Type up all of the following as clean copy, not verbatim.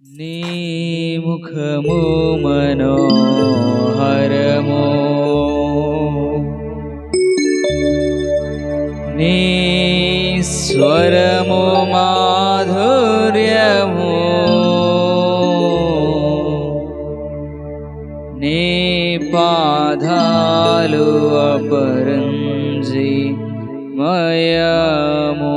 నీ ముఖము మనోహరము, నీ స్వరము మాధుర్యము, నీ పాదాలు అపరంజి మయము.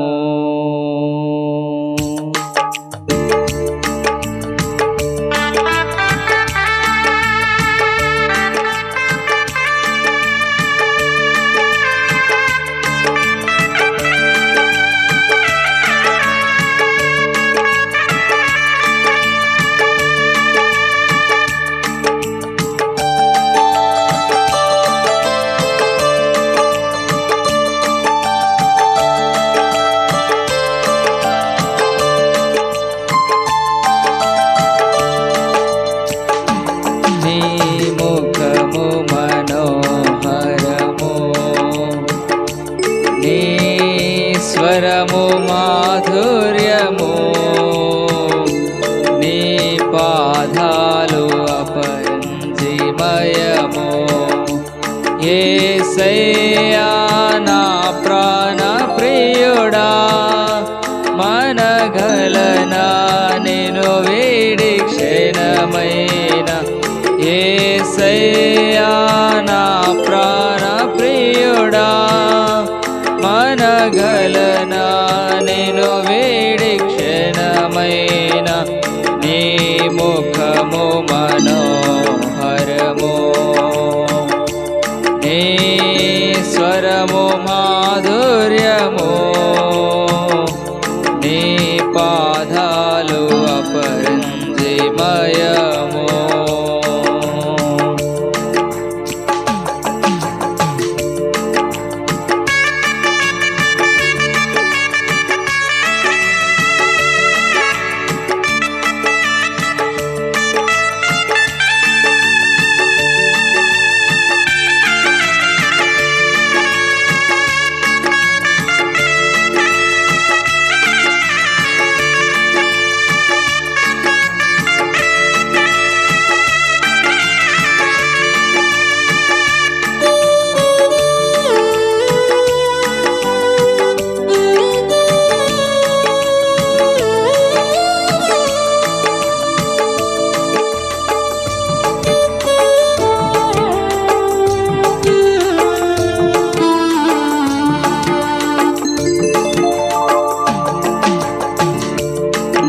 స్వరము మాధుర్యము, నీ పాదాలు అపరంజిమయము. యేసయ్యా నా ప్రాణ ప్రియుడా, మనగలనా నిన్ను వీడి క్షణమైన. యేసయ్యా నా ప్రాణ ప్రియుడా, మనగలనా నిన్ను వీడి క్షణమైన. నీ ముఖము మనోహరము, నీ స్వరము మాధుర్యము, నీ పాదాలు అపరంజిమయము.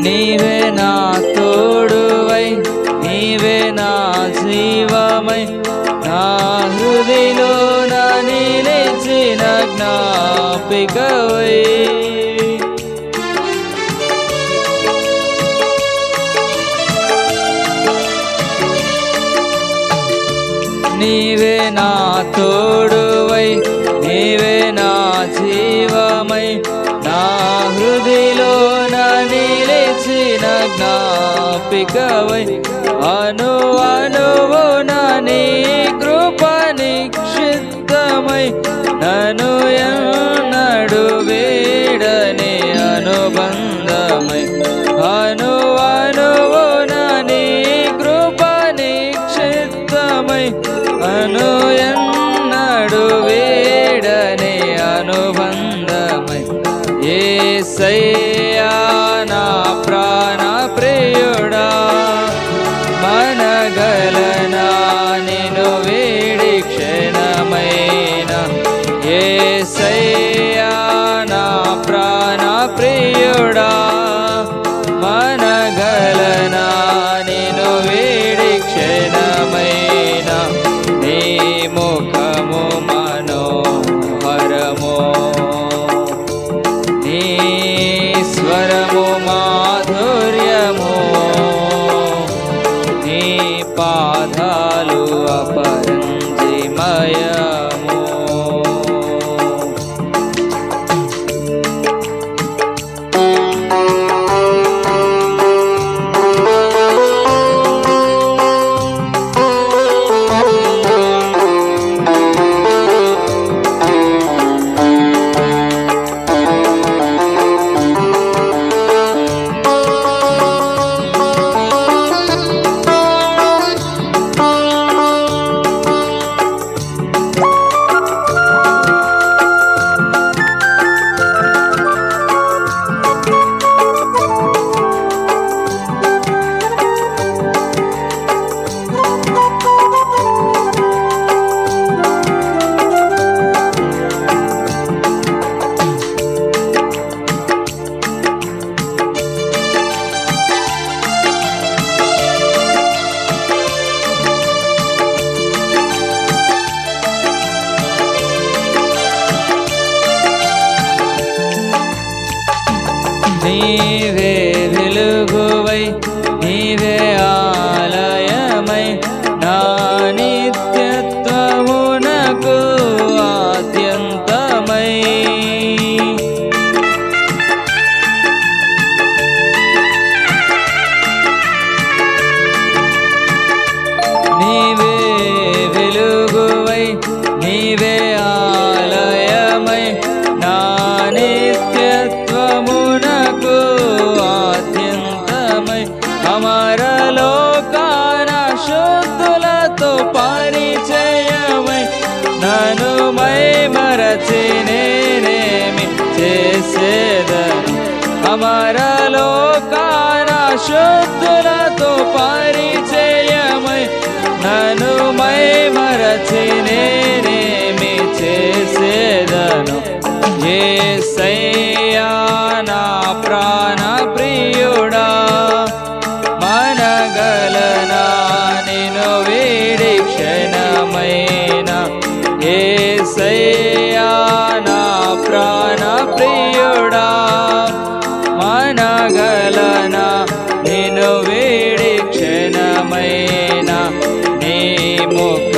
నీవే నా తోడువై, నీవే నా జీవమై, నా హృదయలో నా నిలిచిన జ్ఞాపికవై. నీవే నా తోడువై, నీవే నా జీవమై, నా హృదయలో నా నిలిచిన జ్ఞాపికవై. అను అనువున నీ కృప నిక్షిప్తమై, నన్ను ఎన్నడు వీడని అనుబంధమై. అను అనువున నీ కృప నిక్షిప్తమై, అను ఎన్నడు వీడని అనుబంధమై. యేసయ్యా నా ప్రాణ ప్రియుడా, మనగలనా నిన్ను వీడి క్షణమైన. యేసయ్యా నా ప్రాణ ప్రియుడా, మనగలనా నిన్ను వీడి క్షణమైన. నీ ముఖము మనోహరము, నీ స్వరము మాధుర్యము, నీ పాదాలు అపరంజిమయము. నీవే వెలుగువై నీవే ఆలయమై నా నిత్యత్వమునకు ఆద్యంతమై నీవే వెలుగువై నీవే ఆలయమై నా నిత్యత్వమునకు ఆద్యంతమై అమరలోకాన శుద్ధులతో పరిచయమై నన్ను మరచి నేనేమి చేసేదను అమరలోకాన శుద్ధులతో పరిచయమై నన్ను మరచి నేనేమి చేసేదను యేసయ్యా నా ప్రాణ ప్రియుడా మనగలనా నిన్ను వీడి క్షణమైన యేసయ్యా నా ప్రాణ ప్రియుడా మనగలనా నిన్ను వీడి క్షణమైన నీ ముఖ